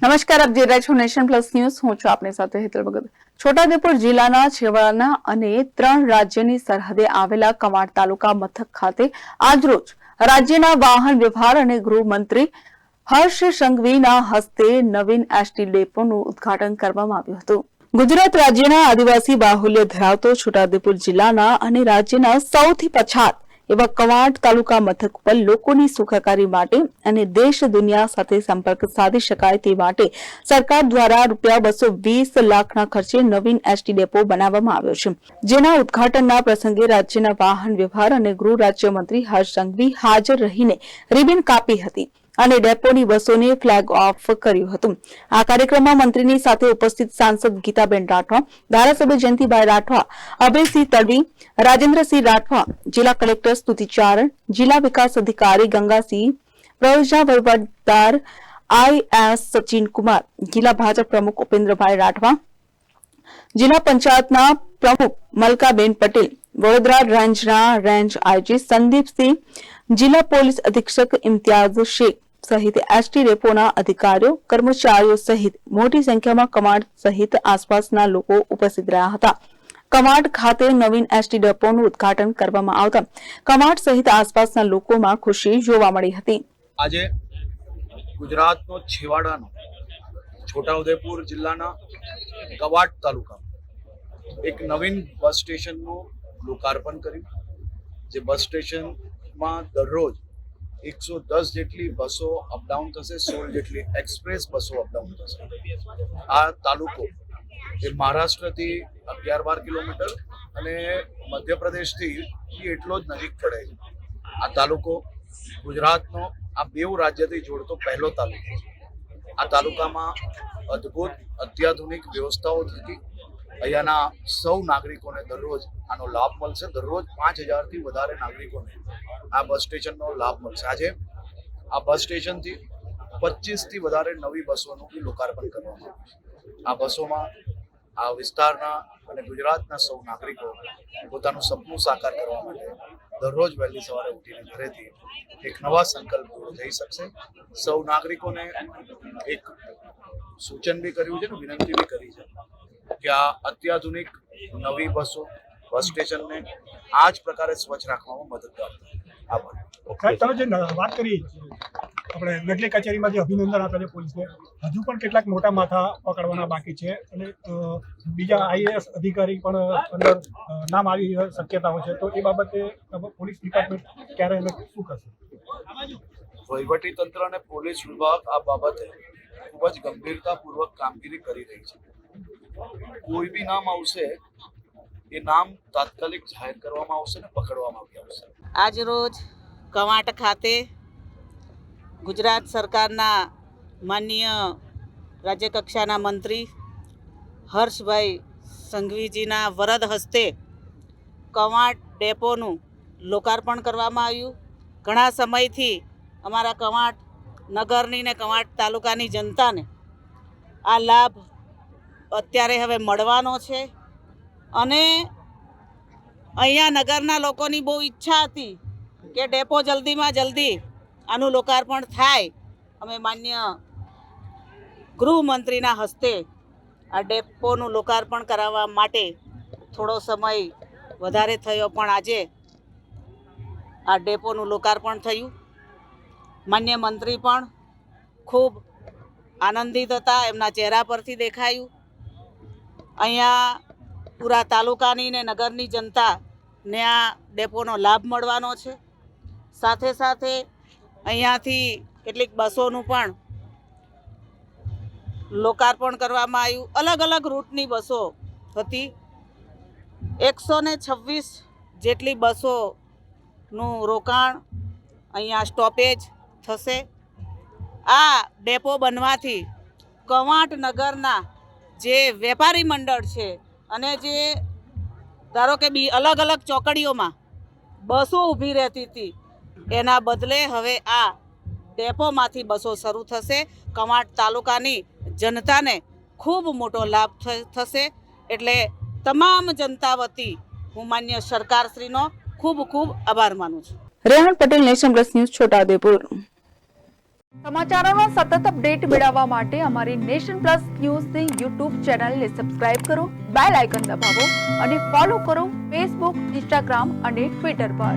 નમસ્કાર, આપ જોઈ રહ્યા છો નેશન પ્લસ ન્યૂઝ. હું છું આપની સાથે હેતલ ભગત. છોટાઉદેપુર જિલ્લાના છેવાડાના અને 3 રાજ્યની સરહદે આવેલા કવાંટ તાલુકા મથક ખાતે આજરોજ રાજ્યના વાહન વ્યવહાર અને ગૃહમંત્રી હર્ષ સંઘવીના હસ્તે નવીન એસટી ડેપોનું ઉદ્ઘાટન કરવામાં આવ્યું હતું. ગુજરાત રાજ્યના આદિવાસી બાહુલ્ય ધરાવતો છોટાઉદેપુર જિલ્લાના અને રાજ્યના સૌથી પછાત એવા કવાંટ તાલુકા મથક પર લોકોની સુખાકારી માટે અને દેશ દુનિયા સાથે સંપર્ક સાધી શકાય તે માટે સરકાર દ્વારા ₹220 લાખના ખર્ચે નવીન એસટી ડેપો બનાવવામાં આવ્યો છે, જેના ઉદ્ઘાટનના પ્રસંગે રાજ્યના વાહન વ્યવહાર અને ગૃહ રાજ્યમંત્રી હર્ષ સંઘવી હાજર રહીને રિબન કાપી હતી અને ડેપોની બસોને ફ્લેગ ઓફ કર્યું હતું. આ કાર્યક્રમમાં મંત્રીની સાથે ઉપસ્થિત સાંસદ ગીતાબેન રાઠવા, ધારાસભ્ય જયંતિભાઈ રાઠવા, અભયસિંહ તડવી, રાજેન્દ્રસિંહ રાઠવા, જિલ્લા કલેક્ટર સ્તુતિ ચારણ, જિલ્લા વિકાસ અધિકારી ગંગાસિંહ, પ્રયોજના વહીવટદાર IS સચિન કુમાર, જિલ્લા ભાજપ પ્રમુખ ઉપેન્દ્રભાઈ રાઠવા, જિલ્લા પંચાયતના પ્રમુખ મલકાબેન પટેલ, વડોદરા રેન્જના રેન્જ આઈજી સંદીપસિંહ, જિલ્લા પોલીસ અધિક્ષક ઇમ્તિયાઝ શેખ સહિત એસટી ડેપોના અધિકારીઓ, કર્મચારીઓ સહિત મોટી સંખ્યામાં કવાંટ સહિત આસપાસના લોકો ઉપસ્થિત રહ્યા હતા. કવાંટ ખાતે નવીન એસટી ડેપોનું ઉદ્ઘાટન કરવામાં આવતા કવાંટ સહિત આસપાસના લોકોમાં ખુશી જોવા મળી હતી. આજે ગુજરાતનો છેવાડાનો છોટાઉદેપુર જિલ્લાના કવાંટ તાલુકા એક નવીન બસ સ્ટેશનનું લોકાર્પણ કર્યું. જે બસ સ્ટેશનમાં દરરોજ 110 જેટલી બસો અપડાઉન થશે, 16 જેટલી એક્સપ્રેસ બસો અપડાઉન થશે. આ તાલુકો એ મહારાષ્ટ્રથી 11-12 કિલોમીટર અને મધ્યપ્રદેશથી એટલો જ નજીક પડે છે. આ તાલુકો ગુજરાતનો આ બેઉ રાજ્યથી જોડતો પહેલો તાલુકો છે. આ તાલુકામાં અદ્ભુત અત્યાધુનિક વ્યવસ્થાઓ થકી અહીંયાના સૌ નાગરિકોને દરરોજ આનો લાભ મળશે. દરરોજ 5000 થી વધારે નાગરિકોને આ બસ સ્ટેશનનો લાભ મળશે. આજે આ બસ સ્ટેશનથી 25 થી વધારે નવી બસોનું બી લોકાર્પણ કરવામાં આવ્યું. આ બસોમાં આ વિસ્તારના અને ગુજરાતના સૌ નાગરિકો પોતાનું સપનું સાકાર કરવા માટે દરરોજ વહેલી સવારે ઉઠીને ઘરેથી એક નવા સંકલ્પ પૂરો થઈ શકશે. સૌ નાગરિકોને એક સૂચન બી કર્યું છે ને વિનંતી બી કરી છે કે આ અત્યાધુનિક નવી બસો બસ સ્ટેશનને આ જ પ્રકારે સ્વચ્છ રાખવામાં મદદગાર થાય. આભાર. તમે જે વાત કરી આપણે નગલી કચેરીમાં જે અભિનંદન આપે છે પોલીસને, હજુ પણ કેટલાક મોટા માથા પકડવાના બાકી છે અને બીજા IAS અધિકારી પણ અંદર નામ આવી શક્યતાઓ છે, તો એ બાબતે પોલીસ ડિપાર્ટમેન્ટ ક્યારે એને શું કરશે? વહીવટી તંત્ર અને પોલીસ વિભાગ આ બાબતે ખૂબ જ ગંભીરતાપૂર્વક કામગીરી કરી રહી છે. કોઈ બી નામ આવશે એ નામ તાત્કાલિક જાહેર કરવામાં આવશે ને પકડવામાં આવશે. આજ રોજ કવાંટ ખાતે ગુજરાત સરકારના માનનીય રાજ્યકક્ષાના મંત્રી હર્ષભાઈ સંઘવીજીના વરદ હસ્તે કવાંટ ડેપોનું લોકાર્પણ કરવામાં આવ્યું. ઘણા સમયથી અમારા કવાંટ નગરની ને કવાંટ તાલુકાની જનતાને આ લાભ અત્યારે હવે મળવાનો છે અને અહીંયા નગરના લોકોની બહુ ઈચ્છા હતી કે ડેપો જલ્દીમાં જલ્દી આનું લોકાર્પણ થાય. અમે માન્ય ગૃહમંત્રીના હસ્તે આ ડેપોનું લોકાર્પણ કરાવવા માટે થોડો સમય વધારે થયો, પણ આજે આ ડેપોનું લોકાર્પણ થયું. માન્ય મંત્રી પણ ખૂબ આનંદિત હતા, એમના ચહેરા પરથી દેખાયું. અહીંયા પૂરા તાલુકાની ને નગરની જનતાને આ ડેપોનો લાભ મળવાનો છે. સાથે સાથે અહીંયાથી કેટલીક બસોનું પણ લોકાર્પણ કરવામાં આવ્યું. અલગ અલગ રૂટની બસો હતી. 126 જેટલી બસોનું રોકાણ અહીંયા સ્ટોપેજ થશે. આ ડેપો બનવાથી કવાંટ નગરના જે વેપારી મંડળ છે અને જે ધારો કે અલગ અલગ ચોકડીઓમાં બસો ઊભી રહેતી હતી, એના બદલે હવે આ ડેપોમાંથી બસો શરૂ થશે. કવાંટ તાલુકાની જનતાને ખૂબ મોટો લાભ થશે. એટલે તમામ જનતા વતી હું માન્ય સરકારશ્રીનો ખૂબ ખૂબ આભાર માનું છું. Rehan Patel, nation plus news, Chhota Udepur. સમાચારોનો સતત અપડેટ મેળવવા માટે અમારી નેશન પ્લસ ન્યૂઝની યુટ્યુબ ચેનલને સબસ્ક્રાઇબ કરો, બેલ આઇકન દબાવો અને ફોલો કરો ફેસબુક, ઇન્સ્ટાગ્રામ અને ટ્વિટર પર.